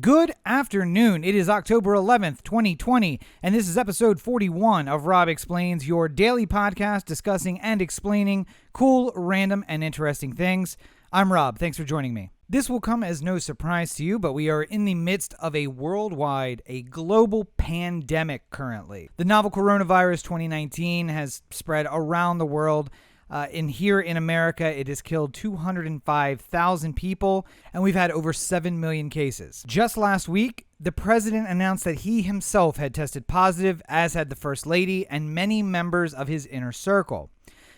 Good afternoon. It is October 11th, 2020, and this is episode 41 of Rob Explains, your daily podcast discussing and explaining cool, random, and interesting things. I'm Rob. Thanks for joining me. This will come as no surprise to you, but we are in the midst of a global pandemic currently. The novel coronavirus 2019 has spread around the world. Here in America, it has killed 205,000 people, and we've had over 7 million cases. Just last week, the president announced that he himself had tested positive, as had the First Lady and many members of his inner circle.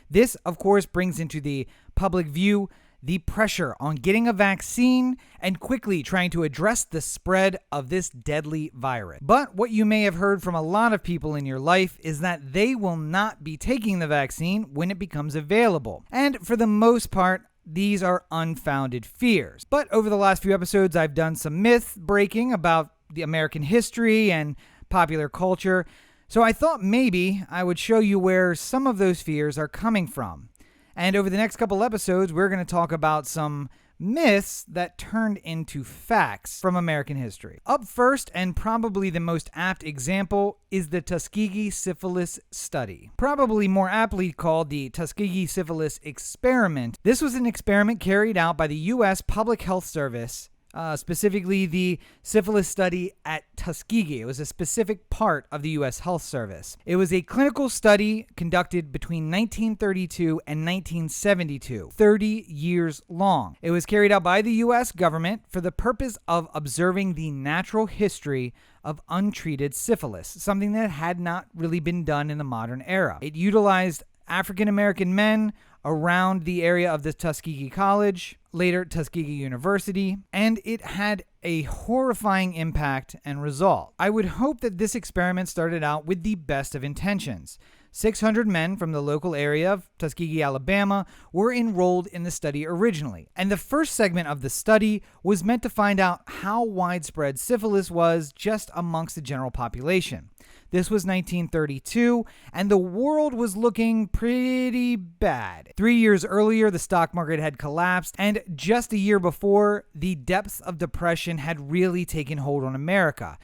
This, of course, brings into the public view the pressure on getting a vaccine and quickly trying to address the spread of this deadly virus. But what you may have heard from a lot of people in your life is that they will not be taking the vaccine when it becomes available. And for the most part, these are unfounded fears. But over the last few episodes, I've done some myth breaking about the American history and popular culture. So I thought maybe I would show you where some of those fears are coming from. And over the next couple episodes, we're going to talk about some myths that turned into facts from American history. Up first, and probably the most apt example, is the Tuskegee syphilis study. Probably more aptly called the Tuskegee syphilis experiment. This was an experiment carried out by the U.S. Public Health Service, specifically the syphilis study at Tuskeegee. It was a specific part of the U.S. Health Service. It was a clinical study conducted between 1932 and 1972, 30 years long. It was carried out by the U.S. government for the purpose of observing the natural history of untreated syphilis, something that had not really been done in the modern era. It utilized African American men around the area of the Tuskegee College, later Tuskegee University, and it had a horrifying impact and result. I would hope that this experiment started out with the best of intentions. 600 men from the local area of Tuskegee, Alabama, were enrolled in the study originally. And the first segment of the study was meant to find out how widespread syphilis was just amongst the general population. This was 1932, and the world was looking pretty bad. 3 years earlier, the stock market had collapsed, and just a year before, the depths of depression had really taken hold on America.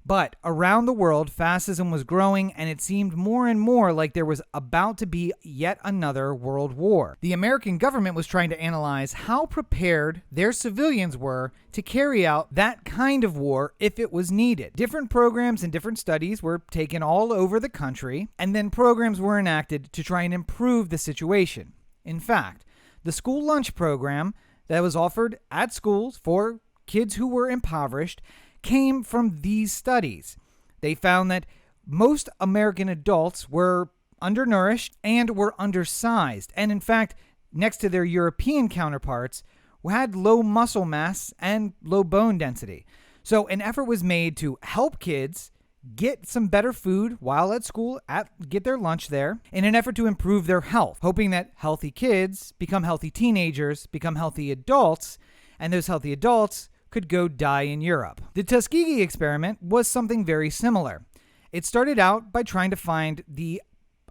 But around the world, fascism was growing, and it seemed more and more like there was about to be yet another world war. The American government was trying to analyze how prepared their civilians were to carry out that kind of war if it was needed. Different programs and different studies were taken all over the country, and then programs were enacted to try and improve the situation. In fact, the school lunch program that was offered at schools for kids who were impoverished came from these studies. They found that most American adults were undernourished and were undersized, and in fact, next to their European counterparts, had low muscle mass and low bone density. So an effort was made to help kids get some better food while at school, get their lunch there, in an effort to improve their health, hoping that healthy kids become healthy teenagers, become healthy adults, and those healthy adults could go die in Europe. The Tuskegee experiment was something very similar. It started out by trying to find the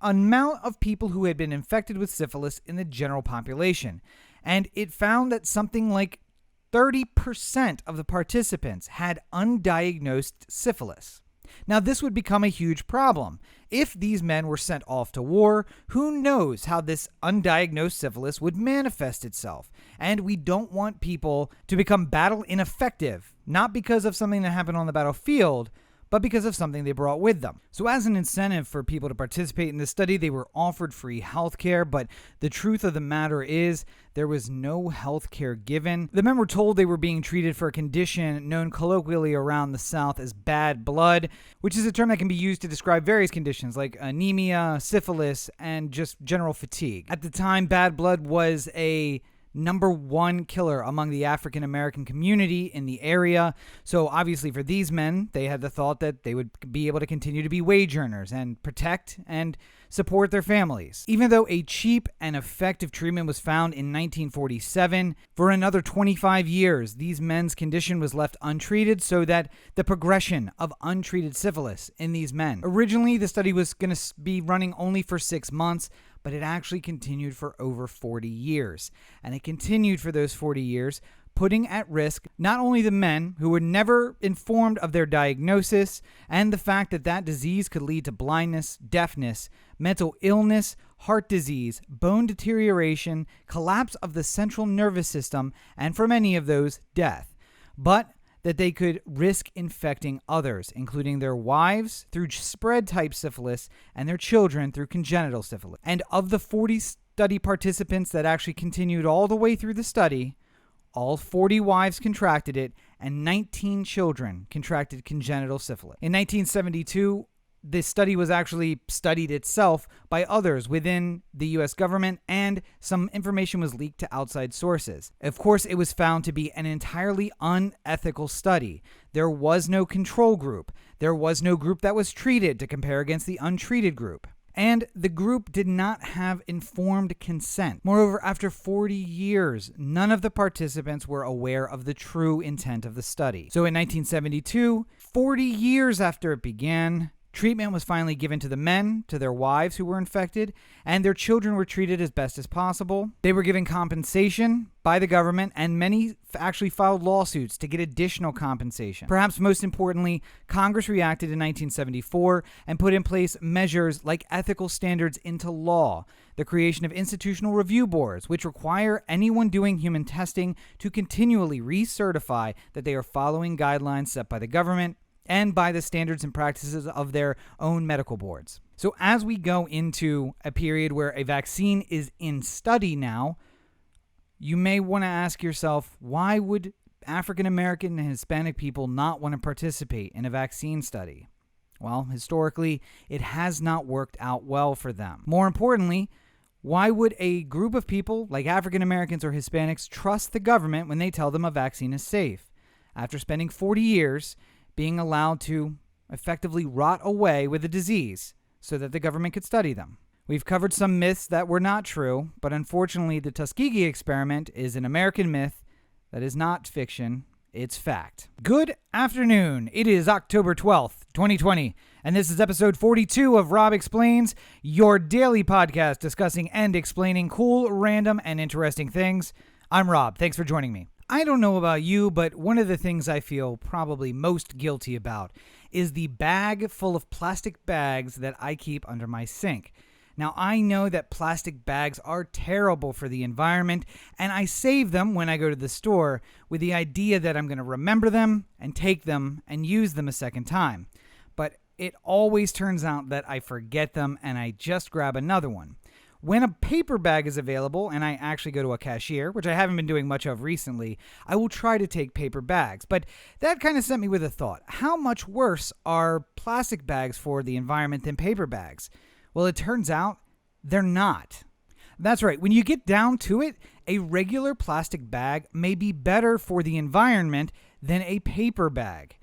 amount of people who had been infected with syphilis in the general population, and it found that something like 30% of the participants had undiagnosed syphilis. Now, this would become a huge problem. If these men were sent off to war, who knows how this undiagnosed syphilis would manifest itself? And we don't want people to become battle ineffective, not because of something that happened on the battlefield, but because of something they brought with them. So as an incentive for people to participate in this study, they were offered free health care, but the truth of the matter is there was no health care given. The men were told they were being treated for a condition known colloquially around the South as bad blood, which is a term that can be used to describe various conditions like anemia, syphilis, and just general fatigue. At the time, bad blood was a number one killer among the African American community in the area. So obviously for these men, they had the thought that they would be able to continue to be wage earners and protect and support their families. Even though a cheap and effective treatment was found in 1947, for another 25 years, these men's condition was left untreated so that the progression of untreated syphilis in these men. Originally, the study was going to be running only for 6 months, but it actually continued for over 40 years. And it continued for those 40 years, putting at risk not only the men who were never informed of their diagnosis and the fact that that disease could lead to blindness, deafness, mental illness, heart disease, bone deterioration, collapse of the central nervous system, and for many of those, death, but that they could risk infecting others, including their wives through spread-type syphilis and their children through congenital syphilis. And of the 40 study participants that actually continued all the way through the study, all 40 wives contracted it, and 19 children contracted congenital syphilis. In 1972, this study was actually studied itself by others within the U.S. government, and some information was leaked to outside sources. Of course, it was found to be an entirely unethical study. There was no control group. There was no group that was treated to compare against the untreated group. And the group did not have informed consent. Moreover, after 40 years, none of the participants were aware of the true intent of the study. So in 1972, 40 years after it began, treatment was finally given to the men, to their wives who were infected, and their children were treated as best as possible. They were given compensation by the government, and many actually filed lawsuits to get additional compensation. Perhaps most importantly, Congress reacted in 1974 and put in place measures like ethical standards into law, the creation of institutional review boards, which require anyone doing human testing to continually recertify that they are following guidelines set by the government and by the standards and practices of their own medical boards. So as we go into a period where a vaccine is in study now, you may want to ask yourself, why would African American and Hispanic people not want to participate in a vaccine study? Well, historically, it has not worked out well for them. More importantly, why would a group of people like African Americans or Hispanics trust the government when they tell them a vaccine is safe? After spending 40 years being allowed to effectively rot away with a disease so that the government could study them. We've covered some myths that were not true, but unfortunately the Tuskegee experiment is an American myth that is not fiction, it's fact. Good afternoon. It is October 12th, 2020, and this is episode 42 of Rob Explains, your daily podcast discussing and explaining cool, random, and interesting things. I'm Rob. Thanks for joining me. I don't know about you, but one of the things I feel probably most guilty about is the bag full of plastic bags that I keep under my sink. Now, I know that plastic bags are terrible for the environment, and I save them when I go to the store with the idea that I'm going to remember them and take them and use them a second time. But it always turns out that I forget them and I just grab another one. When a paper bag is available and I actually go to a cashier, which I haven't been doing much of recently, I will try to take paper bags. But that kind of sent me with a thought. How much worse are plastic bags for the environment than paper bags? Well, it turns out they're not. That's right. When you get down to it, a regular plastic bag may be better for the environment than a paper bag.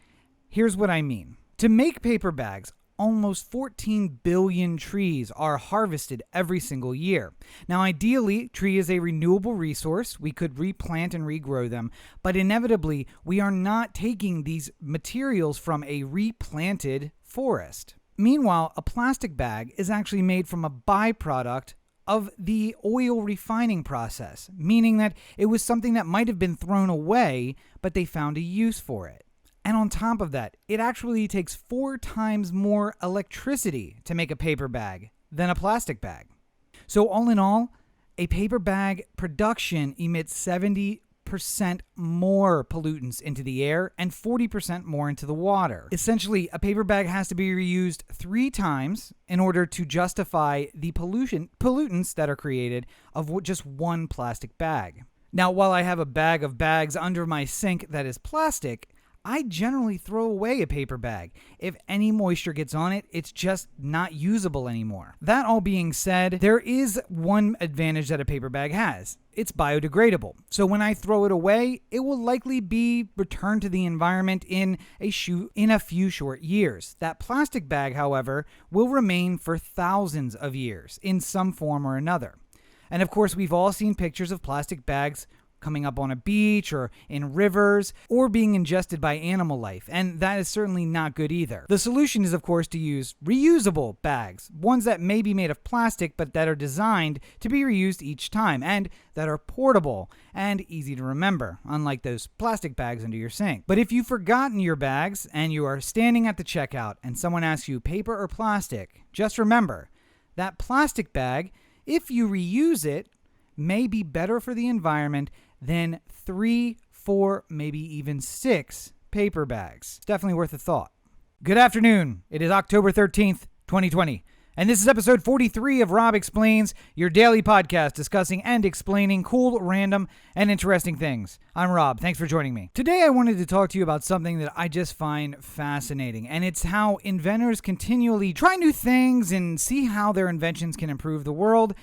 Here's what I mean. To make paper bags, almost 14 billion trees are harvested every single year. Now, ideally, tree is a renewable resource. We could replant and regrow them, but inevitably, we are not taking these materials from a replanted forest. Meanwhile, a plastic bag is actually made from a byproduct of the oil refining process, meaning that it was something that might have been thrown away, but they found a use for it. And on top of that, it actually takes 4 times more electricity to make a paper bag than a plastic bag. So all in all, a paper bag production emits 70% more pollutants into the air and 40% more into the water. Essentially, a paper bag has to be reused 3 times in order to justify the pollutants that are created of just one plastic bag. Now, while I have a bag of bags under my sink that is plastic, I generally throw away a paper bag. If any moisture gets on it, it's just not usable anymore. That all being said, there is one advantage that a paper bag has. It's biodegradable. So when I throw it away, it will likely be returned to the environment in a few short years. That plastic bag, however, will remain for thousands of years in some form or another. And of course, we've all seen pictures of plastic bags coming up on a beach or in rivers, or being ingested by animal life, and that is certainly not good either. The solution is, of course, to use reusable bags, ones that may be made of plastic but that are designed to be reused each time, and that are portable and easy to remember, unlike those plastic bags under your sink. But if you've forgotten your bags and you are standing at the checkout and someone asks you paper or plastic, just remember that plastic bag, if you reuse it, may be better for the environment than 3, 4, maybe even 6 paper bags. It's definitely worth a thought. Good afternoon. It is October 13th, 2020. And this is episode 43 of Rob Explains, your daily podcast discussing and explaining cool, random, and interesting things. I'm Rob. Thanks for joining me. Today I wanted to talk to you about something that I just find fascinating, and it's how inventors continually try new things and see how their inventions can improve the world.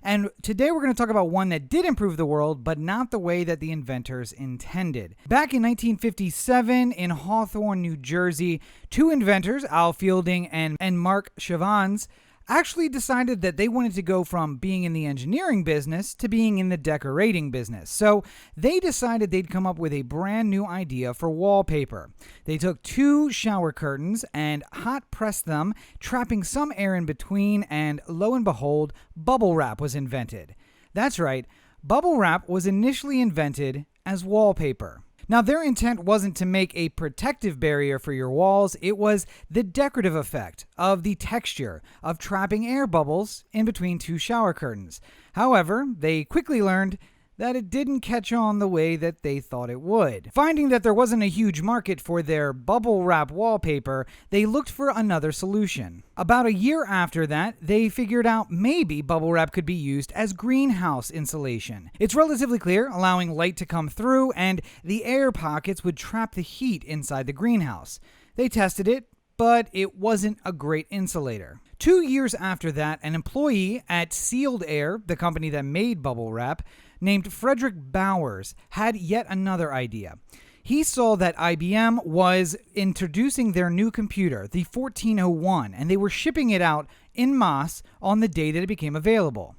And today we're going to talk about one that did improve the world, but not the way that the inventors intended. Back in 1957 in Hawthorne, New Jersey, two inventors, Al Fielding and Mark Chavans, actually decided that they wanted to go from being in the engineering business to being in the decorating business. So they decided they'd come up with a brand new idea for wallpaper. They took 2 shower curtains and hot pressed them, trapping some air in between, and lo and behold, bubble wrap was invented. That's right, bubble wrap was initially invented as wallpaper. Now, their intent wasn't to make a protective barrier for your walls, it was the decorative effect of the texture of trapping air bubbles in between 2 shower curtains. However, they quickly learned that it didn't catch on the way that they thought it would. Finding that there wasn't a huge market for their bubble wrap wallpaper, they looked for another solution. About a year after that, they figured out maybe bubble wrap could be used as greenhouse insulation. It's relatively clear, allowing light to come through, and the air pockets would trap the heat inside the greenhouse. They tested it, but it wasn't a great insulator. 2 years after that, an employee at Sealed Air, the company that made bubble wrap, named Frederick Bowers, had yet another idea. He saw that IBM was introducing their new computer, the 1401, and they were shipping it out en masse on the day that it became available.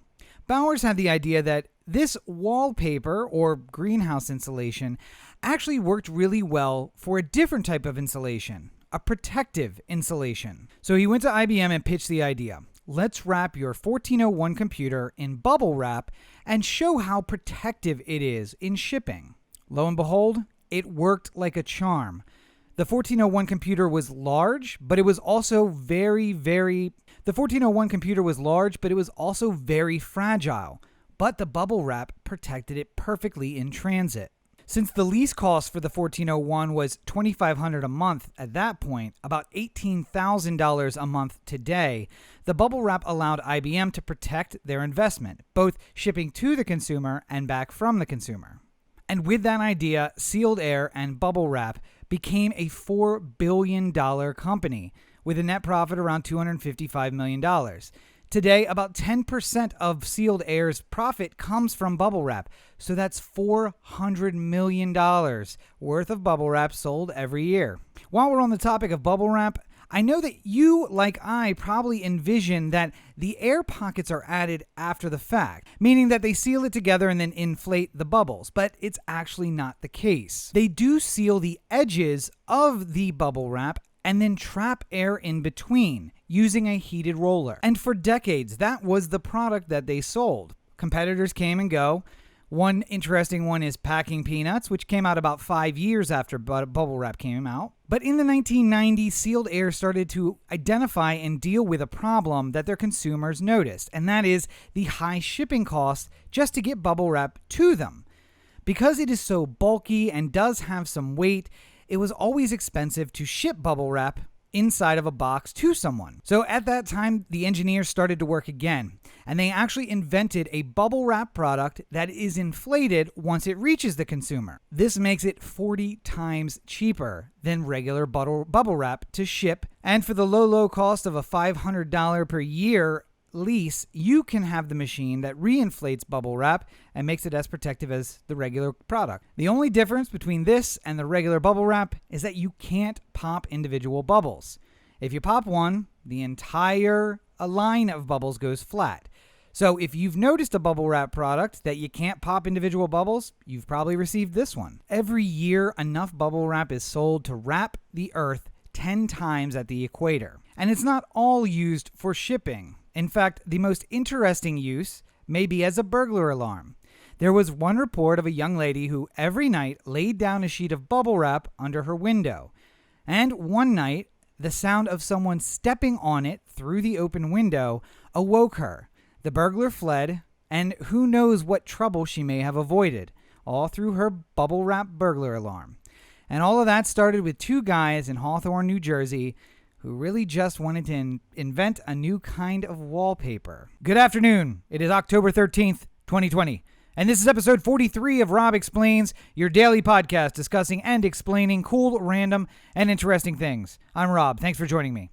Bowers had the idea that this wallpaper, or greenhouse insulation, actually worked really well for a different type of insulation, a protective insulation. So he went to IBM and pitched the idea. Let's wrap your 1401 computer in bubble wrap and show how protective it is in shipping. Lo and behold, it worked like a charm. The 1401 computer was large, but it was also very fragile. But the bubble wrap protected it perfectly in transit. Since the lease cost for the 1401 was $2,500 a month at that point, about $18,000 a month today, the bubble wrap allowed IBM to protect their investment, both shipping to the consumer and back from the consumer. And with that idea, Sealed Air and bubble wrap became a $4 billion company with a net profit around $255 million. Today, about 10% of Sealed Air's profit comes from bubble wrap, so that's $400 million worth of bubble wrap sold every year. While we're on the topic of bubble wrap, I know that you, like I, probably envision that the air pockets are added after the fact, meaning that they seal it together and then inflate the bubbles, but it's actually not the case. They do seal the edges of the bubble wrap and then trap air in between using a heated roller. And for decades, that was the product that they sold. Competitors came and go. One interesting one is Packing Peanuts, which came out about 5 years after bubble wrap came out. But in the 1990s, Sealed Air started to identify and deal with a problem that their consumers noticed, and that is the high shipping costs just to get bubble wrap to them. Because it is so bulky and does have some weight, it was always expensive to ship bubble wrap inside of a box to someone. So at that time, the engineers started to work again, and they actually invented a bubble wrap product that is inflated once it reaches the consumer. This makes it 40 times cheaper than regular bubble wrap to ship, and for the low cost of a $500 per year lease, you can have the machine that reinflates bubble wrap and makes it as protective as the regular product. The only difference between this and the regular bubble wrap is that you can't pop individual bubbles. If you pop one, the entire line of bubbles goes flat. So if you've noticed a bubble wrap product that you can't pop individual bubbles, you've probably received this one. Every year, enough bubble wrap is sold to wrap the Earth 10 times at the equator. And it's not all used for shipping. In fact, the most interesting use may be as a burglar alarm. There was one report of a young lady who every night laid down a sheet of bubble wrap under her window. And one night, the sound of someone stepping on it through the open window awoke her. The burglar fled, and who knows what trouble she may have avoided, all through her bubble wrap burglar alarm. And all of that started with two guys in Hawthorne, New Jersey, who really just wanted to invent a new kind of wallpaper. Good afternoon. It is October 13th, 2020. And this is episode 43 of Rob Explains, your daily podcast discussing and explaining cool, random, and interesting things. I'm Rob. Thanks for joining me.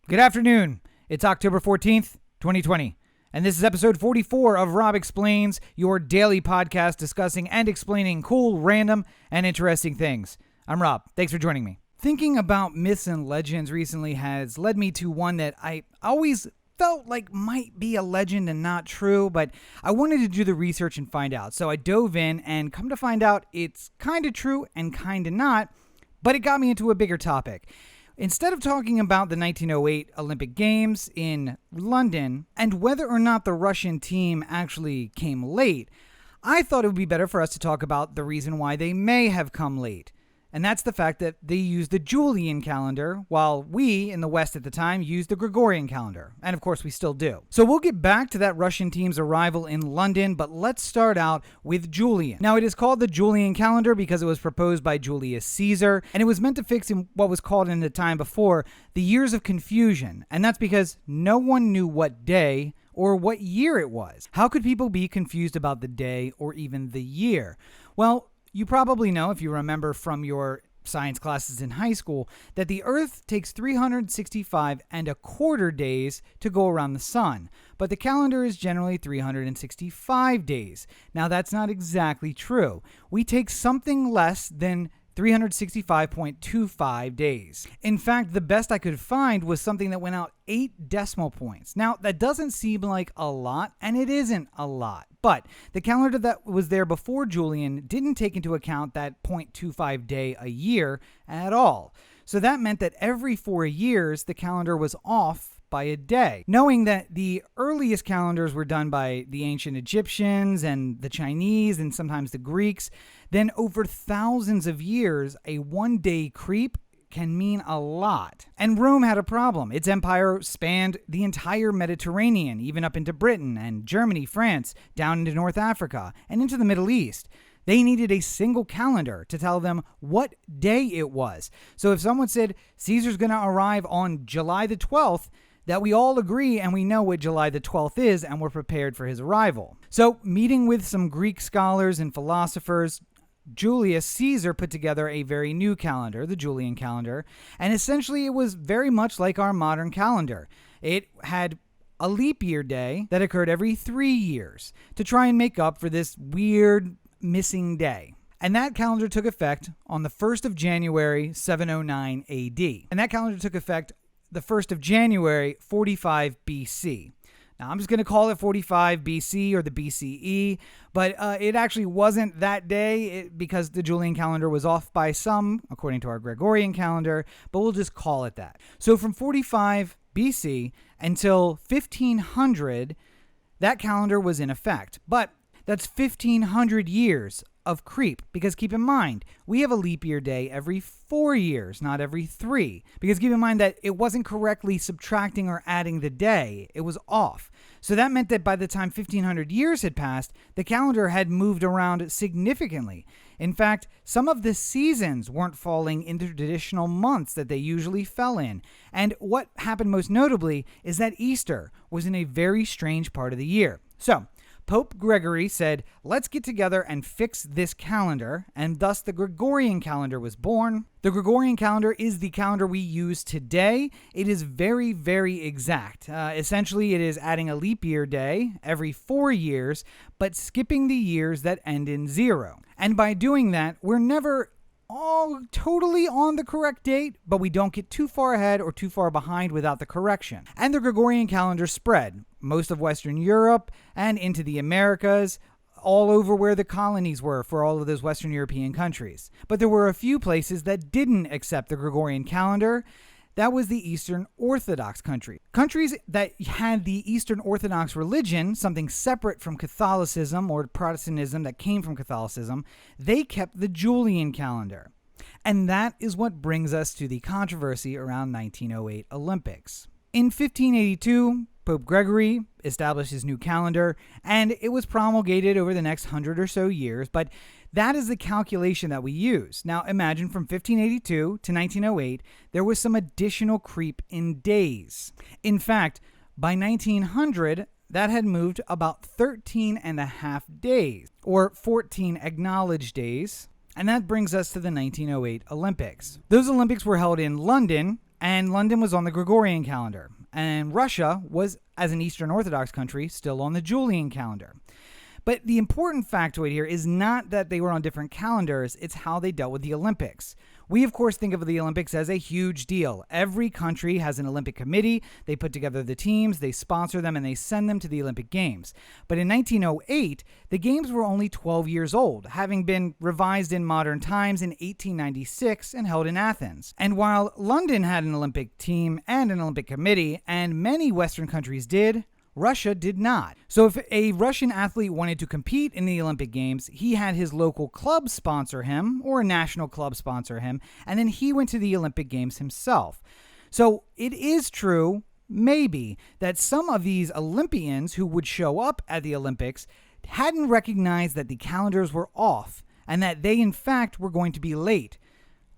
Good afternoon. It's October 14th, 2020. And this is episode 44 of Rob Explains, your daily podcast discussing and explaining cool, random, and interesting things. I'm Rob. Thanks for joining me. Thinking about myths and legends recently has led me to one that I always felt like might be a legend and not true, but I wanted to do the research and find out. So I dove in and come to find out it's kind of true and kind of not, but it got me into a bigger topic. Instead of talking about the 1908 Olympic Games in London and whether or not the Russian team actually came late, I thought it would be better for us to talk about the reason why they may have come late. And that's the fact that they used the Julian calendar, while we, in the West at the time, used the Gregorian calendar. And of course, we still do. So we'll get back to that Russian team's arrival in London, but let's start out with Julian. Now, it is called the Julian calendar because it was proposed by Julius Caesar, and it was meant to fix in what was called in the time before the years of confusion. And that's because no one knew what day or what year it was. How could people be confused about the day or even the year? Well, you probably know, if you remember from your science classes in high school, that the Earth takes 365 and a quarter days to go around the sun, but the calendar is generally 365 days. Now, that's not exactly true. We take something less than 365.25 days. In fact, the best I could find was something that went out 8 decimal points. Now, that doesn't seem like a lot, and it isn't a lot. But the calendar that was there before Julian didn't take into account that 0.25 day a year at all. So that meant that every 4 years, the calendar was off by a day. Knowing that the earliest calendars were done by the ancient Egyptians and the Chinese and sometimes the Greeks, then over thousands of years, a one-day creep can mean a lot. And Rome had a problem. Its empire spanned the entire Mediterranean, even up into Britain and Germany, France, down into North Africa, and into the Middle East. They needed a single calendar to tell them what day it was. So if someone said Caesar's going to arrive on July the 12th, that we all agree and we know what July the 12th is and we're prepared for his arrival. So, meeting with some Greek scholars and philosophers, Julius Caesar put together a very new calendar, the Julian calendar, and essentially it was very much like our modern calendar. It had a leap year day that occurred every 3 years to try and make up for this weird missing day. And that calendar took effect on the 1st of January, 709 AD. And that calendar took effect the 1st of January, 45 BC. Now, I'm just going to call it 45 BC or the BCE, but it actually wasn't that day because the Julian calendar was off by some, according to our Gregorian calendar, but we'll just call it that. So from 45 BC until 1500, that calendar was in effect. But that's 1,500 years of creep, because keep in mind, we have a leap year day every 4 years, not every 3. Because keep in mind that it wasn't correctly subtracting or adding the day. It was off. So that meant that by the time 1,500 years had passed, the calendar had moved around significantly. In fact, some of the seasons weren't falling into traditional months that they usually fell in. And what happened most notably is that Easter was in a very strange part of the year. So, Pope Gregory said, let's get together and fix this calendar, and thus the Gregorian calendar was born. The Gregorian calendar is the calendar we use today. It is very, very exact. Essentially, it is adding a leap year day every 4 years, but skipping the years that end in 0. And by doing that, we're never all totally on the correct date, but we don't get too far ahead or too far behind without the correction. And the Gregorian calendar spread most of Western Europe and into the Americas, all over where the colonies were for all of those Western European countries. But there were a few places that didn't accept the Gregorian calendar. That was the Eastern Orthodox country. Countries that had the Eastern Orthodox religion, something separate from Catholicism or Protestantism that came from Catholicism, they kept the Julian calendar. And that is what brings us to the controversy around 1908 Olympics. In 1582, Pope Gregory established his new calendar, and it was promulgated over the next 100 or so years, but that is the calculation that we use. Now imagine from 1582 to 1908, there was some additional creep in days. In fact, by 1900, that had moved about 13 and a half days, or 14 acknowledged days, and that brings us to the 1908 Olympics. Those Olympics were held in London, and London was on the Gregorian calendar, and Russia was, as an Eastern Orthodox country, still on the Julian calendar. But the important factoid here is not that they were on different calendars, it's how they dealt with the Olympics. We, of course, think of the Olympics as a huge deal. Every country has an Olympic committee, they put together the teams, they sponsor them, and they send them to the Olympic Games. But in 1908, the Games were only 12 years old, having been revised in modern times in 1896 and held in Athens. And while London had an Olympic team and an Olympic committee, and many Western countries did, Russia did not. So if a Russian athlete wanted to compete in the Olympic Games, he had his local club sponsor him, or a national club sponsor him, and then he went to the Olympic Games himself. So it is true, maybe, that some of these Olympians who would show up at the Olympics hadn't recognized that the calendars were off, and that they in fact were going to be late.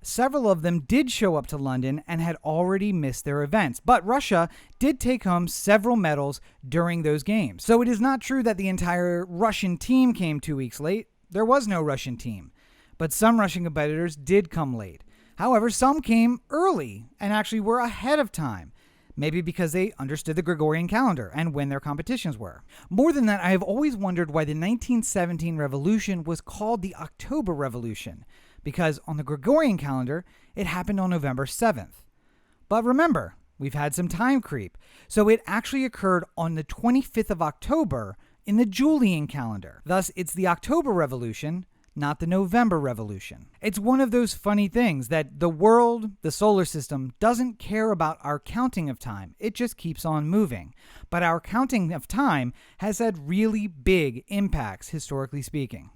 Several of them did show up to London and had already missed their events, but Russia did take home several medals during those games. So it is not true that the entire Russian team came 2 weeks late. There was no Russian team, but some Russian competitors did come late. However, some came early and actually were ahead of time, maybe because they understood the Gregorian calendar and when their competitions were. More than that, I have always wondered why the 1917 revolution was called the October Revolution, because on the Gregorian calendar, it happened on November 7th. But remember, we've had some time creep, so it actually occurred on the 25th of October in the Julian calendar. Thus, it's the October Revolution, not the November Revolution. It's one of those funny things that the world, the solar system, doesn't care about our counting of time. It just keeps on moving. But our counting of time has had really big impacts, historically speaking.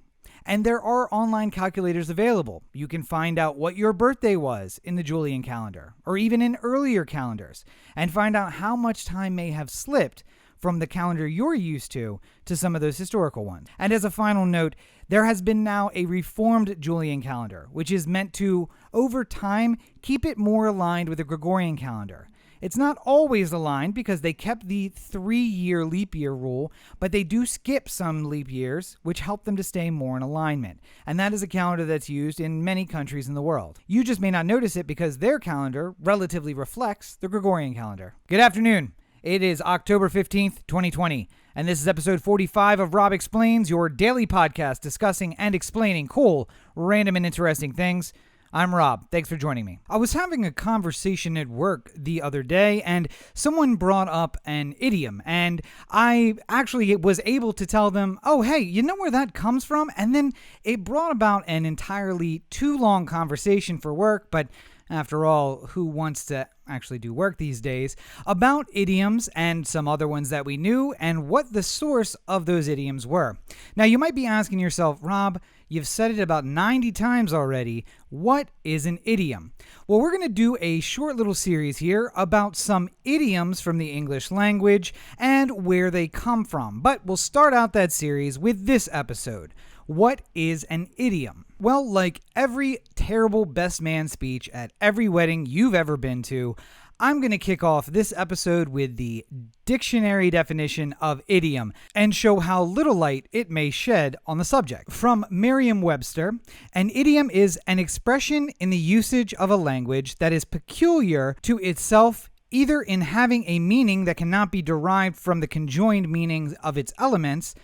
And there are online calculators available. You can find out what your birthday was in the Julian calendar, or even in earlier calendars, and find out how much time may have slipped from the calendar you're used to some of those historical ones. And as a final note, there has been now a reformed Julian calendar, which is meant to, over time, keep it more aligned with the Gregorian calendar. It's not always aligned because they kept the 3-year leap year rule, but they do skip some leap years, which help them to stay more in alignment. And that is a calendar that's used in many countries in the world. You just may not notice it because their calendar relatively reflects the Gregorian calendar. Good afternoon. It is October 15th, 2020, and this is episode 45 of Rob Explains, your daily podcast discussing and explaining cool, random, and interesting things. I'm Rob. Thanks for joining me. I was having a conversation at work the other day, and someone brought up an idiom, and I actually was able to tell them, oh, hey, you know where that comes from? And then it brought about an entirely too long conversation for work, but after all, who wants to actually do work these days, about idioms and some other ones that we knew and what the source of those idioms were. Now, you might be asking yourself, Rob, you've said it about 90 times already. What is an idiom? Well, we're going to do a short little series here about some idioms from the English language and where they come from. But we'll start out that series with this episode. What is an idiom? Well, like every terrible best man speech at every wedding you've ever been to, I'm going to kick off this episode with the dictionary definition of idiom and show how little light it may shed on the subject. From Merriam-Webster, an idiom is an expression in the usage of a language that is peculiar to itself, either in having a meaning that cannot be derived from the conjoined meanings of its elements,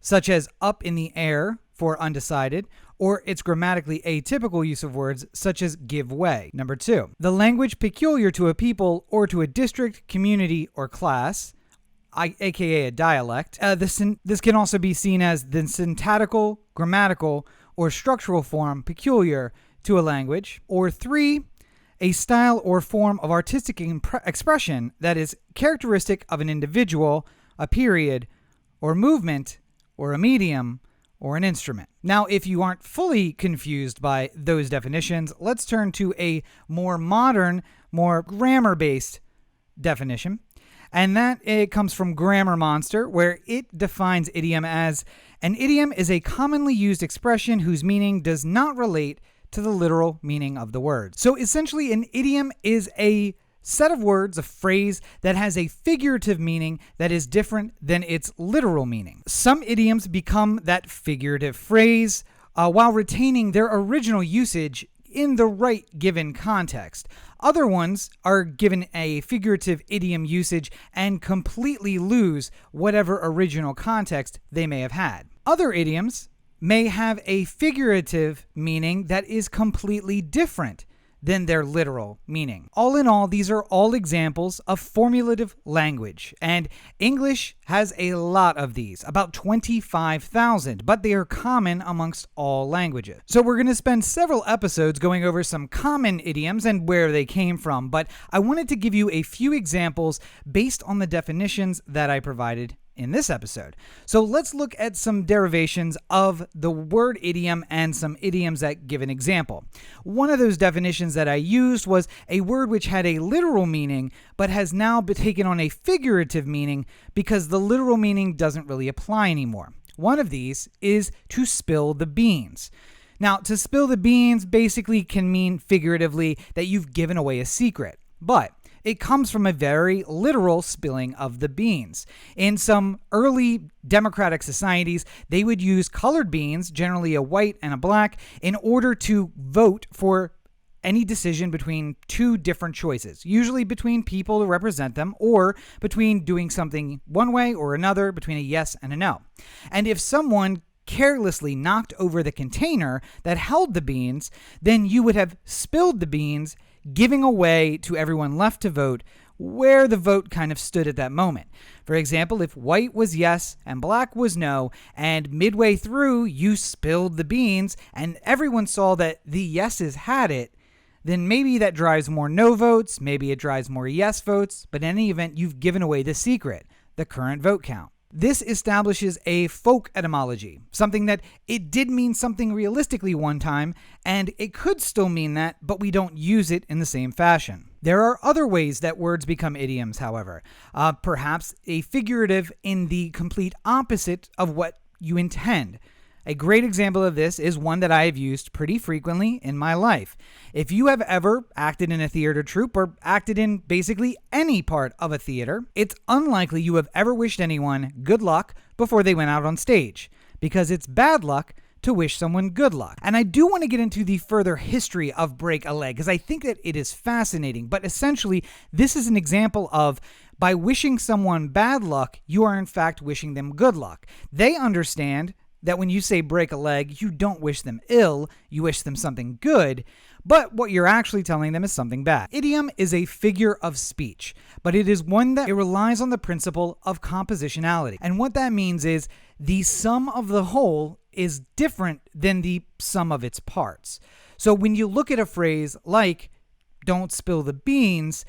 such as up in the air for undecided, or its grammatically atypical use of words such as give way. Number 2, the language peculiar to a people or to a district, community, or class, aka a dialect. This can also be seen as the syntactical, grammatical, or structural form peculiar to a language. Or 3, a style or form of artistic expression that is characteristic of an individual, a period, or movement, or a medium, or an instrument. Now, if you aren't fully confused by those definitions, let's turn to a more modern, more grammar-based definition. And that it comes from Grammar Monster, where it defines idiom as an idiom is a commonly used expression whose meaning does not relate to the literal meaning of the word. So essentially, an idiom is a set of words, a phrase that has a figurative meaning that is different than its literal meaning. Some idioms become that figurative phrase while retaining their original usage in the right given context. Other ones are given a figurative idiom usage and completely lose whatever original context they may have had. Other idioms may have a figurative meaning that is completely different than their literal meaning. All in all, these are all examples of formulative language, and English has a lot of these, about 25,000, but they are common amongst all languages. So we're going to spend several episodes going over some common idioms and where they came from, but I wanted to give you a few examples based on the definitions that I provided in this episode. So let's look at some derivations of the word idiom and some idioms that give an example. One of those definitions that I used was a word which had a literal meaning but has now been taken on a figurative meaning because the literal meaning doesn't really apply anymore. One of these is to spill the beans. Now, to spill the beans basically can mean figuratively that you've given away a secret, but it comes from a very literal spilling of the beans. In some early democratic societies, they would use colored beans, generally a white and a black, in order to vote for any decision between two different choices, usually between people to represent them or between doing something one way or another, between a yes and a no. And if someone carelessly knocked over the container that held the beans, then you would have spilled the beans, giving away to everyone left to vote where the vote kind of stood at that moment. For example, if white was yes and black was no, and midway through you spilled the beans and everyone saw that the yeses had it, then maybe that drives more no votes, maybe it drives more yes votes, but in any event, you've given away the secret, the current vote count. This establishes a folk etymology, something that it did mean something realistically one time, and it could still mean that, but we don't use it in the same fashion. There are other ways that words become idioms, however, perhaps a figurative in the complete opposite of what you intend. A great example of this is one that I have used pretty frequently in my life. If you have ever acted in a theater troupe or acted in basically any part of a theater, it's unlikely you have ever wished anyone good luck before they went out on stage, because it's bad luck to wish someone good luck. And I do want to get into the further history of break a leg, because I think that it is fascinating. But essentially, this is an example of by wishing someone bad luck, you are in fact wishing them good luck. They understand that when you say break a leg, you don't wish them ill, you wish them something good, but what you're actually telling them is something bad. Idiom is a figure of speech, but it is one that it relies on the principle of compositionality. And what that means is the sum of the whole is different than the sum of its parts. So when you look at a phrase like, don't spill the beans,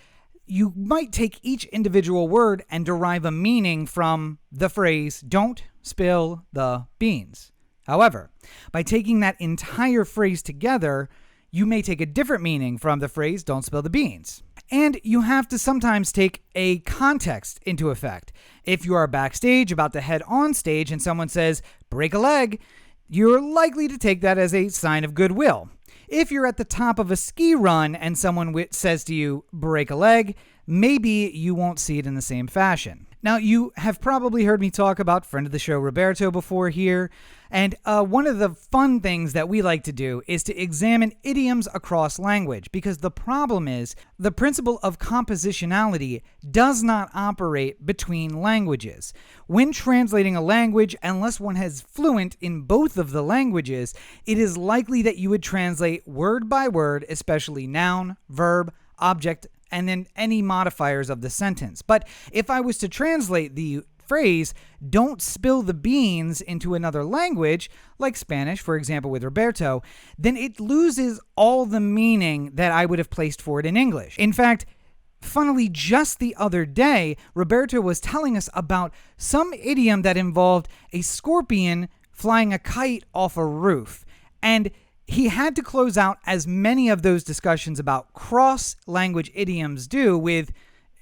you might take each individual word and derive a meaning from the phrase, don't spill the beans. However, by taking that entire phrase together, you may take a different meaning from the phrase, don't spill the beans. And you have to sometimes take a context into effect. If you are backstage about to head on stage and someone says, break a leg, you're likely to take that as a sign of goodwill. If you're at the top of a ski run and someone says to you, break a leg, maybe you won't see it in the same fashion. Now, you have probably heard me talk about friend of the show Roberto before here, and one of the fun things that we like to do is to examine idioms across language, because the problem is the principle of compositionality does not operate between languages. When translating a language, unless one is fluent in both of the languages, it is likely that you would translate word by word, especially noun, verb, object, and then any modifiers of the sentence. But if I was to translate the phrase, "don't spill the beans," into another language, like Spanish, for example, with Roberto, then it loses all the meaning that I would have placed for it in English. In fact, funnily, just the other day, Roberto was telling us about some idiom that involved a scorpion flying a kite off a roof. And he had to close out, as many of those discussions about cross-language idioms do, with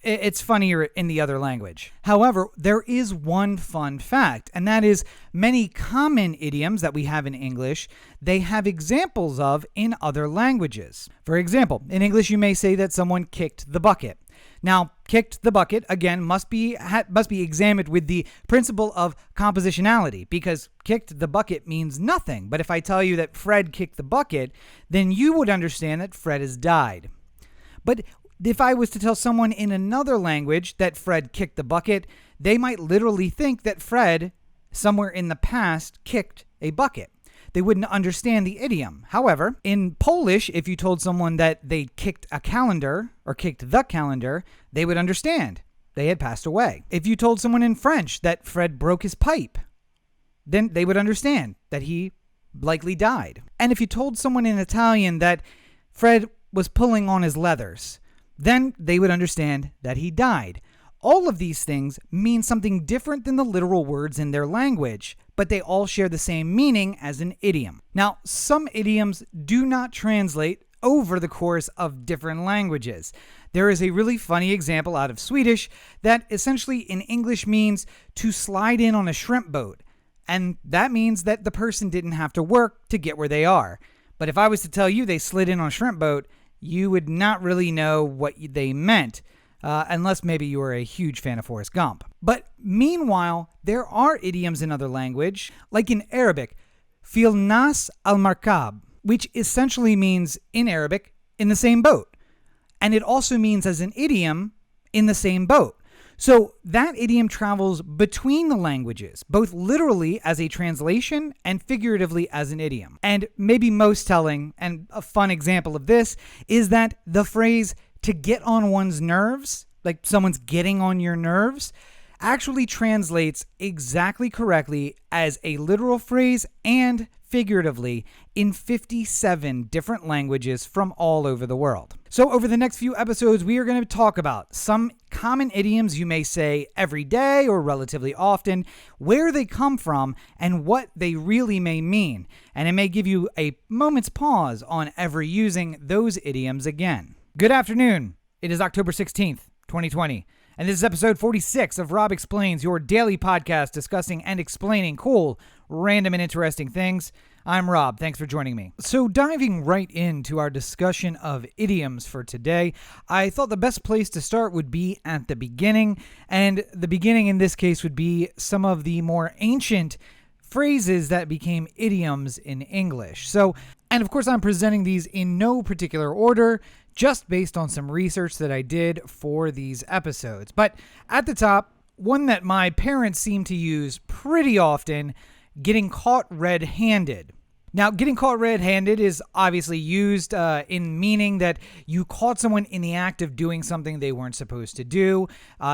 "it's funnier in the other language." However, there is one fun fact, and that is many common idioms that we have in English, they have examples of in other languages. For example, in English you may say that someone kicked the bucket. Now, kicked the bucket, again, must be examined with the principle of compositionality, because kicked the bucket means nothing. But if I tell you that Fred kicked the bucket, then you would understand that Fred has died. But if I was to tell someone in another language that Fred kicked the bucket, they might literally think that Fred, somewhere in the past, kicked a bucket. They wouldn't understand the idiom. However, in Polish, if you told someone that they kicked a calendar or kicked the calendar, they would understand. They had passed away. If you told someone in French that Fred broke his pipe, then they would understand that he likely died. And if you told someone in Italian that Fred was pulling on his leathers, then they would understand that he died. All of these things mean something different than the literal words in their language, but they all share the same meaning as an idiom. Now, some idioms do not translate over the course of different languages. There is a really funny example out of Swedish that essentially in English means to slide in on a shrimp boat, and that means that the person didn't have to work to get where they are. But if I was to tell you they slid in on a shrimp boat, you would not really know what they meant, unless maybe you were a huge fan of Forrest Gump. But meanwhile, there are idioms in other language, like in Arabic, fil nas al markab, which essentially means, in Arabic, in the same boat. And it also means, as an idiom, in the same boat. So that idiom travels between the languages, both literally as a translation and figuratively as an idiom. And maybe most telling, and a fun example of this, is that the phrase "to get on one's nerves," like someone's getting on your nerves, actually translates exactly correctly as a literal phrase and figuratively in 57 different languages from all over the world. So over the next few episodes, we are going to talk about some common idioms you may say every day or relatively often, where they come from, and what they really may mean. And it may give you a moment's pause on ever using those idioms again. Good afternoon. It is October 16th, 2020. And this is episode 46 of Rob Explains, your daily podcast discussing and explaining cool, random, and interesting things. I'm Rob. Thanks for joining me. So diving right into our discussion of idioms for today, I thought the best place to start would be at the beginning. And the beginning in this case would be some of the more ancient phrases that became idioms in English. And of course, I'm presenting these in no particular order, just based on some research that I did for these episodes. But at the top, one that my parents seem to use pretty often, getting caught red-handed. Now, getting caught red-handed is obviously used in meaning that you caught someone in the act of doing something they weren't supposed to do.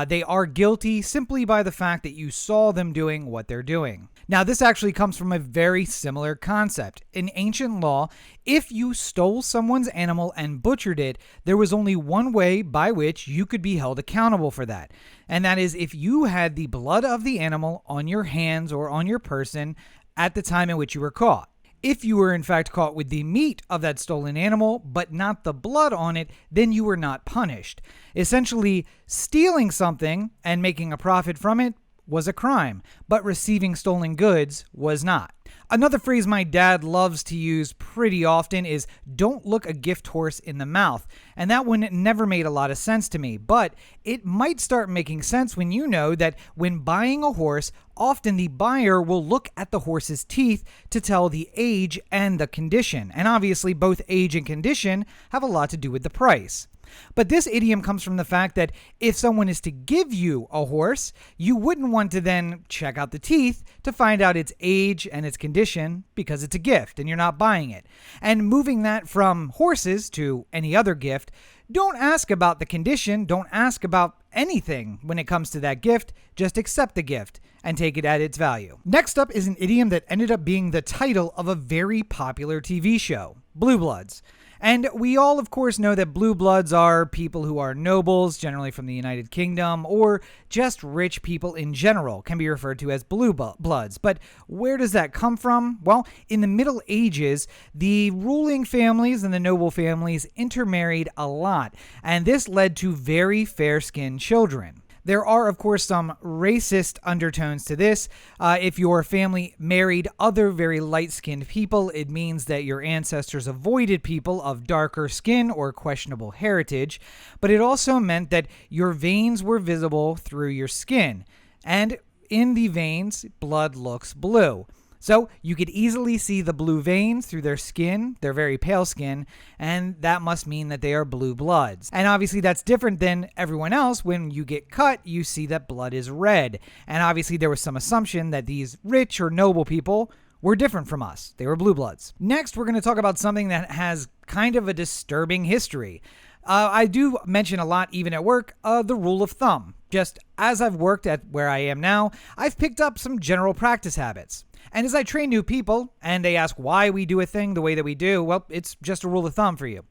They are guilty simply by the fact that you saw them doing what they're doing. Now, this actually comes from a very similar concept. In ancient law, if you stole someone's animal and butchered it, there was only one way by which you could be held accountable for that. And that is if you had the blood of the animal on your hands or on your person at the time in which you were caught. If you were in fact caught with the meat of that stolen animal, but not the blood on it, then you were not punished. Essentially, stealing something and making a profit from it was a crime, but receiving stolen goods was not. Another phrase my dad loves to use pretty often is "don't look a gift horse in the mouth." And that one never made a lot of sense to me, but it might start making sense when you know that when buying a horse, often the buyer will look at the horse's teeth to tell the age and the condition. And obviously both age and condition have a lot to do with the price. But this idiom comes from the fact that if someone is to give you a horse, you wouldn't want to then check out the teeth to find out its age and its condition because it's a gift and you're not buying it. And moving that from horses to any other gift, don't ask about the condition, don't ask about anything when it comes to that gift, just accept the gift and take it at its value. Next up is an idiom that ended up being the title of a very popular TV show, Blue Bloods. And we all, of course, know that blue bloods are people who are nobles, generally from the United Kingdom, or just rich people in general, can be referred to as blue bloods. But where does that come from? Well, in the Middle Ages, the ruling families and the noble families intermarried a lot, and this led to very fair-skinned children. There are, of course, some racist undertones to this. If your family married other very light-skinned people, it means that your ancestors avoided people of darker skin or questionable heritage. But it also meant that your veins were visible through your skin. And in the veins, blood looks blue. So you could easily see the blue veins through their skin, their very pale skin, and that must mean that they are blue bloods. And obviously that's different than everyone else. When you get cut, you see that blood is red. And obviously there was some assumption that these rich or noble people were different from us. They were blue bloods. Next, we're going to talk about something that has kind of a disturbing history. I do mention a lot, even at work, the rule of thumb. Just as I've worked at where I am now, I've picked up some general practice habits. And as I train new people, and they ask why we do a thing the way that we do, well, it's just a rule of thumb for you.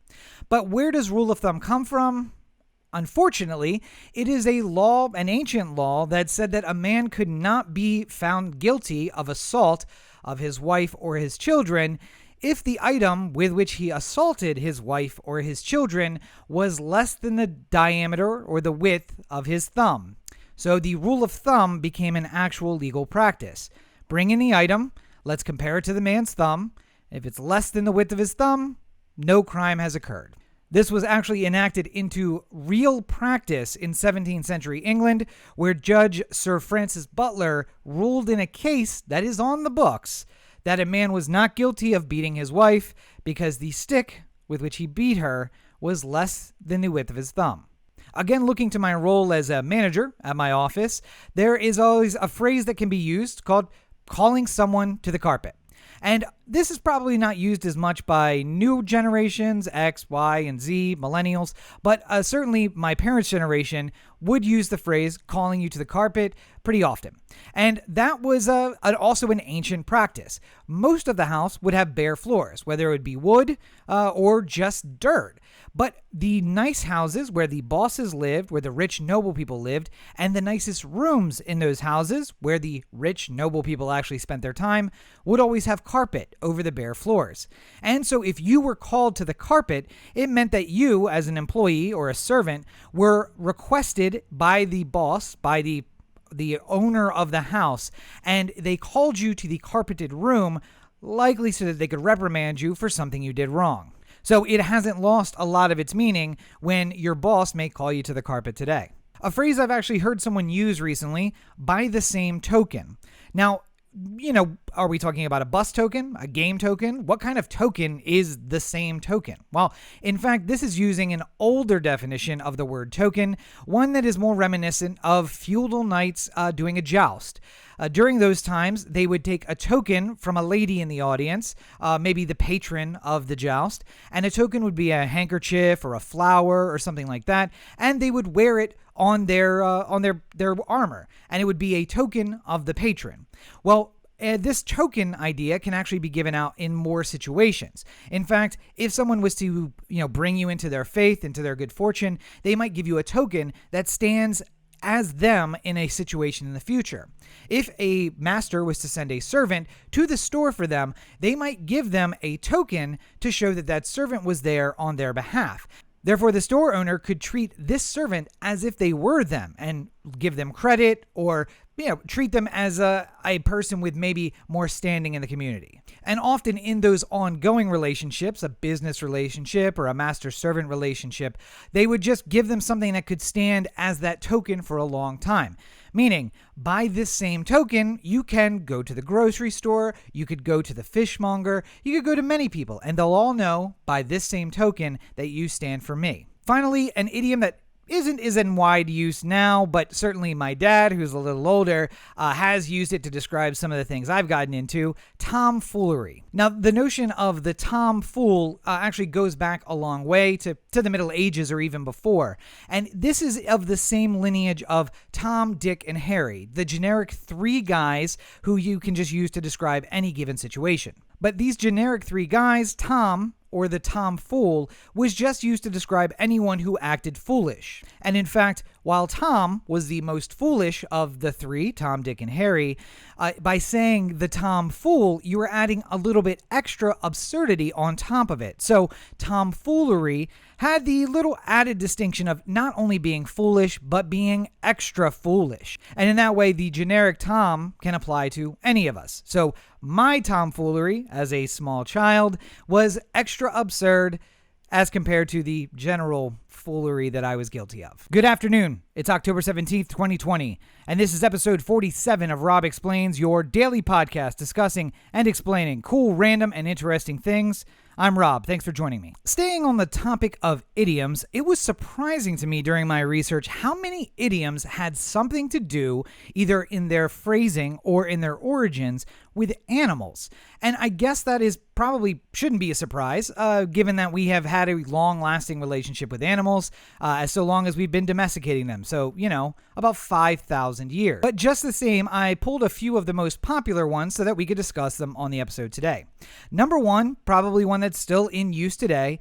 But where does rule of thumb come from? Unfortunately, it is a law, an ancient law, that said that a man could not be found guilty of assault of his wife or his children if the item with which he assaulted his wife or his children was less than the diameter or the width of his thumb. So the rule of thumb became an actual legal practice. Bring in the item, let's compare it to the man's thumb. If it's less than the width of his thumb, no crime has occurred. This was actually enacted into real practice in 17th century England, where Judge Sir Francis Butler ruled in a case that is on the books that a man was not guilty of beating his wife because the stick with which he beat her was less than the width of his thumb. Again, looking to my role as a manager at my office, there is always a phrase that can be used called calling someone to the carpet. And this is probably not used as much by new generations, X, Y, and Z, millennials, but certainly my parents' generation would use the phrase calling you to the carpet pretty often. And that was also an ancient practice. Most of the house would have bare floors, whether it would be wood or just dirt. But the nice houses where the bosses lived, where the rich noble people lived, and the nicest rooms in those houses where the rich noble people actually spent their time would always have carpet over the bare floors. And so if you were called to the carpet, it meant that you, as an employee or a servant, were requested by the boss, by the owner of the house, and they called you to the carpeted room, likely so that they could reprimand you for something you did wrong. So it hasn't lost a lot of its meaning when your boss may call you to the carpet today. A phrase I've actually heard someone use recently, by the same token. Now, are we talking about a bus token, a game token? What kind of token is the same token? Well, in fact, this is using an older definition of the word token, one that is more reminiscent of feudal knights doing a joust. During those times, they would take a token from a lady in the audience, maybe the patron of the joust, and a token would be a handkerchief or a flower or something like that, and they would wear it on their armor, and it would be a token of the patron. Well, this token idea can actually be given out in more situations. In fact, if someone was to, bring you into their faith, into their good fortune, they might give you a token that stands as them in a situation in the future. If a master was to send a servant to the store for them, they might give them a token to show that that servant was there on their behalf. Therefore, the store owner could treat this servant as if they were them and give them credit or treat them as a person with maybe more standing in the community. And often in those ongoing relationships, a business relationship or a master-servant relationship, they would just give them something that could stand as that token for a long time. Meaning, by this same token, you can go to the grocery store, you could go to the fishmonger, you could go to many people, and they'll all know by this same token that you stand for me. Finally, an idiom that isn't in wide use now, but certainly my dad, who's a little older, has used it to describe some of the things I've gotten into: tomfoolery. Now, the notion of the tomfool actually goes back a long way to the Middle Ages or even before. And this is of the same lineage of Tom, Dick, and Harry, the generic three guys who you can just use to describe any given situation. But these generic three guys, Tom, or the tomfool, was just used to describe anyone who acted foolish. And in fact, while Tom was the most foolish of the three, Tom, Dick, and Harry, by saying the tomfool, you were adding a little bit extra absurdity on top of it. So tomfoolery had the little added distinction of not only being foolish, but being extra foolish. And in that way, the generic Tom can apply to any of us. So my tomfoolery as a small child was extra absurd as compared to the general foolery that I was guilty of. Good afternoon. It's October 17th, 2020, and this is episode 47 of Rob Explains, your daily podcast discussing and explaining cool, random, and interesting things. I'm Rob. Thanks for joining me. Staying on the topic of idioms, it was surprising to me during my research how many idioms had something to do, either in their phrasing or in their origins, with animals. And I guess that is probably shouldn't be a surprise, given that we have had a long-lasting relationship with animals, so long as we've been domesticating them. So, about 5,000 years. But just the same, I pulled a few of the most popular ones so that we could discuss them on the episode today. Number one, probably one that's still in use today: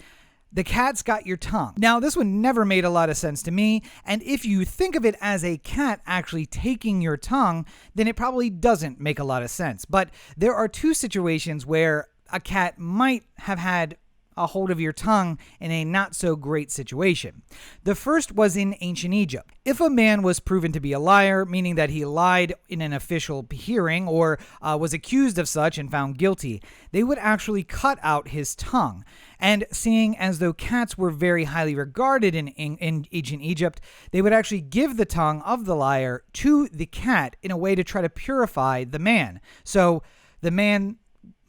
the cat's got your tongue. Now, this one never made a lot of sense to me, and if you think of it as a cat actually taking your tongue, then it probably doesn't make a lot of sense. But there are two situations where a cat might have had a hold of your tongue in a not so great situation. The first was in ancient Egypt. If a man was proven to be a liar, meaning that he lied in an official hearing or was accused of such and found guilty, they would actually cut out his tongue. And seeing as though cats were very highly regarded in ancient Egypt, they would actually give the tongue of the liar to the cat in a way to try to purify the man. So the man,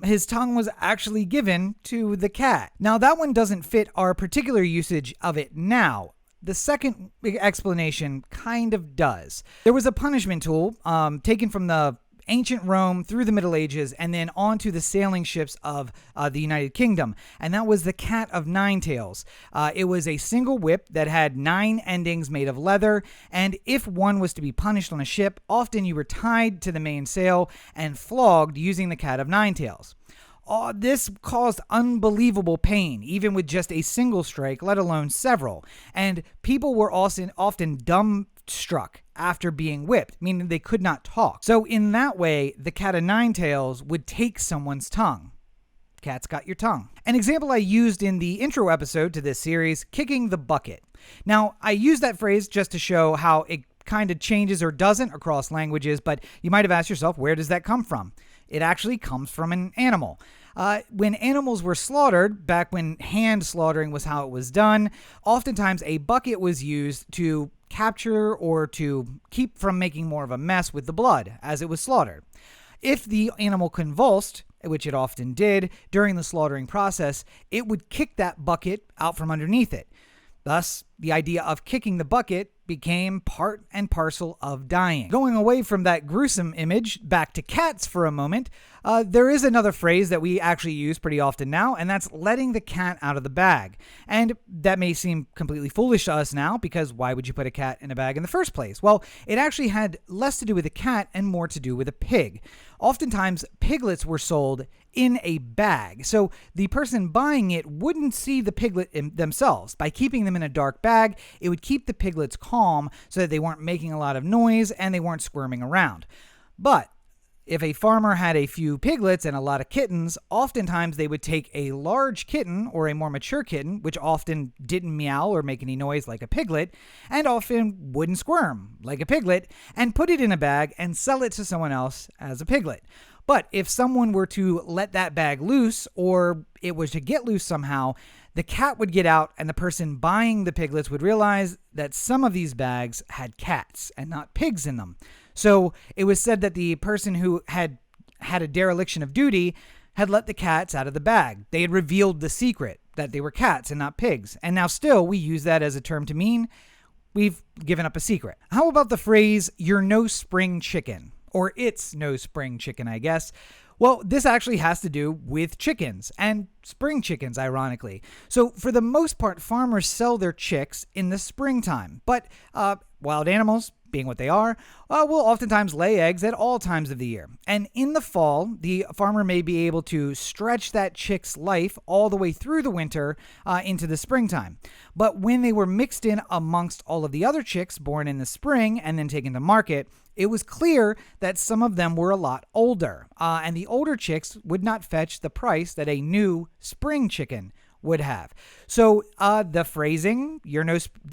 his tongue was actually given to the cat. Now, that one doesn't fit our particular usage of it now. The second explanation kind of does. There was a punishment tool taken from the ancient Rome through the Middle Ages and then onto the sailing ships of the United Kingdom, and that was the cat of nine tails. It was a single whip that had 9 endings made of leather, and if one was to be punished on a ship, often you were tied to the mainsail and flogged using the cat of nine tails. This caused unbelievable pain, even with just a single strike, let alone several, and people were often dumbstruck after being whipped, meaning they could not talk. So in that way, the cat of nine tails would take someone's tongue. Cat's got your tongue. An example I used in the intro episode to this series: kicking the bucket. Now, I use that phrase just to show how it kind of changes or doesn't across languages, but you might have asked yourself, where does that come from? It actually comes from an animal. When animals were slaughtered, back when hand slaughtering was how it was done, oftentimes a bucket was used to capture or to keep from making more of a mess with the blood as it was slaughtered. If the animal convulsed, which it often did during the slaughtering process, it would kick that bucket out from underneath it. Thus, the idea of kicking the bucket became part and parcel of dying. Going away from that gruesome image, back to cats for a moment, there is another phrase that we actually use pretty often now, and that's letting the cat out of the bag. And that may seem completely foolish to us now, because why would you put a cat in a bag in the first place? Well, it actually had less to do with a cat and more to do with a pig. Oftentimes, piglets were sold in a bag, so the person buying it wouldn't see the piglet themselves. By keeping them in a dark bag, it would keep the piglets calm so that they weren't making a lot of noise and they weren't squirming around. But if a farmer had a few piglets and a lot of kittens, oftentimes they would take a large kitten or a more mature kitten, which often didn't meow or make any noise like a piglet, and often wouldn't squirm like a piglet, and put it in a bag and sell it to someone else as a piglet. But if someone were to let that bag loose, or it was to get loose somehow, the cat would get out and the person buying the piglets would realize that some of these bags had cats and not pigs in them. So it was said that the person who had a dereliction of duty had let the cats out of the bag. They had revealed the secret, that they were cats and not pigs. And now still we use that as a term to mean we've given up a secret. How about the phrase, "you're no spring chicken"? Or "it's no spring chicken," I guess. Well, this actually has to do with chickens, and spring chickens, ironically. So for the most part, farmers sell their chicks in the springtime. But wild animals, being what they are, will oftentimes lay eggs at all times of the year. And in the fall, the farmer may be able to stretch that chick's life all the way through the winter into the springtime. But when they were mixed in amongst all of the other chicks born in the spring and then taken to market, it was clear that some of them were a lot older, and the older chicks would not fetch the price that a new spring chicken would have. So the phrasing,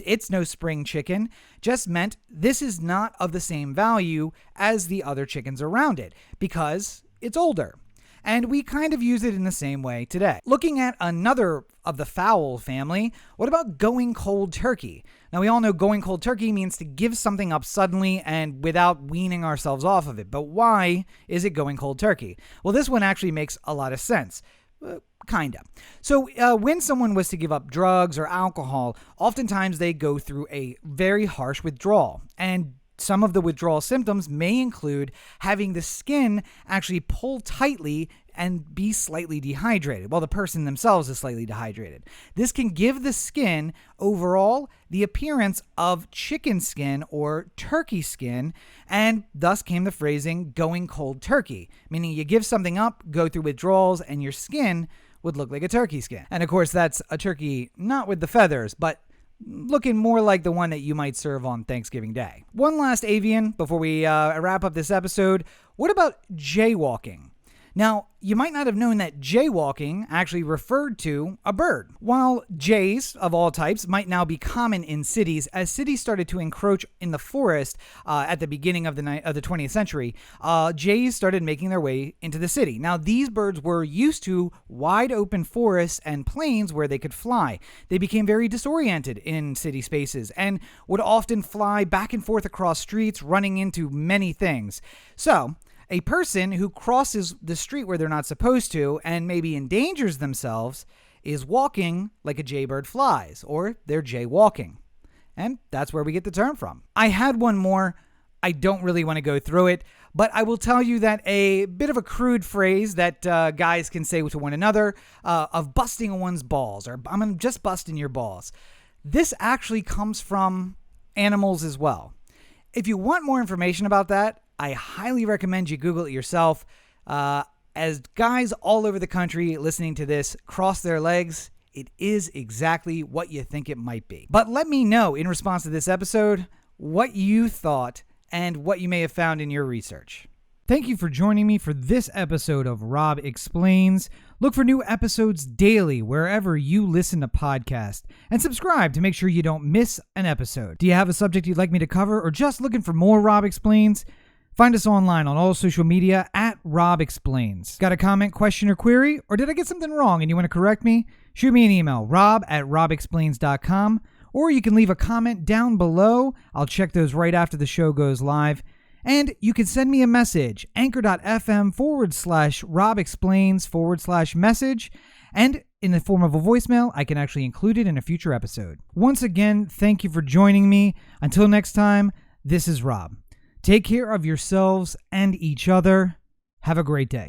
"it's no spring chicken," just meant this is not of the same value as the other chickens around it because it's older. And we kind of use it in the same way today. Looking at another of the fowl family, what about going cold turkey? Now, we all know going cold turkey means to give something up suddenly and without weaning ourselves off of it. But why is it going cold turkey? Well, this one actually makes a lot of sense. Kinda. So when someone was to give up drugs or alcohol, oftentimes they go through a very harsh withdrawal. And some of the withdrawal symptoms may include having the skin actually pull tightly and be slightly dehydrated, while the person themselves is slightly dehydrated. This can give the skin overall the appearance of chicken skin or turkey skin, and thus came the phrasing "going cold turkey," meaning you give something up, go through withdrawals, and your skin would look like a turkey skin. And of course, that's a turkey not with the feathers, but looking more like the one that you might serve on Thanksgiving Day. One last avian before we wrap up this episode. What about jaywalking? Now, you might not have known that jaywalking actually referred to a bird. While jays of all types might now be common in cities, as cities started to encroach in the forest at the beginning of the 20th century, jays started making their way into the city. Now, these birds were used to wide open forests and plains where they could fly. They became very disoriented in city spaces and would often fly back and forth across streets, running into many things. So, a person who crosses the street where they're not supposed to and maybe endangers themselves is walking like a jaybird flies, or they're jaywalking. And that's where we get the term from. I had one more. I don't really want to go through it, but I will tell you that a bit of a crude phrase that guys can say to one another of busting one's balls, or "I'm just busting your balls." This actually comes from animals as well. If you want more information about that, I highly recommend you Google it yourself. As guys all over the country listening to this cross their legs, it is exactly what you think it might be. But let me know in response to this episode what you thought and what you may have found in your research. Thank you for joining me for this episode of Rob Explains. Look for new episodes daily wherever you listen to podcasts, and subscribe to make sure you don't miss an episode. Do you have a subject you'd like me to cover, or just looking for more Rob Explains? Find us online on all social media at Rob Explains. Got a comment, question, or query? Or did I get something wrong and you want to correct me? Shoot me an email, rob@robexplains.com, or you can leave a comment down below. I'll check those right after the show goes live. And you can send me a message, anchor.fm/RobExplains/message. And in the form of a voicemail, I can actually include it in a future episode. Once again, thank you for joining me. Until next time, this is Rob. Take care of yourselves and each other. Have a great day.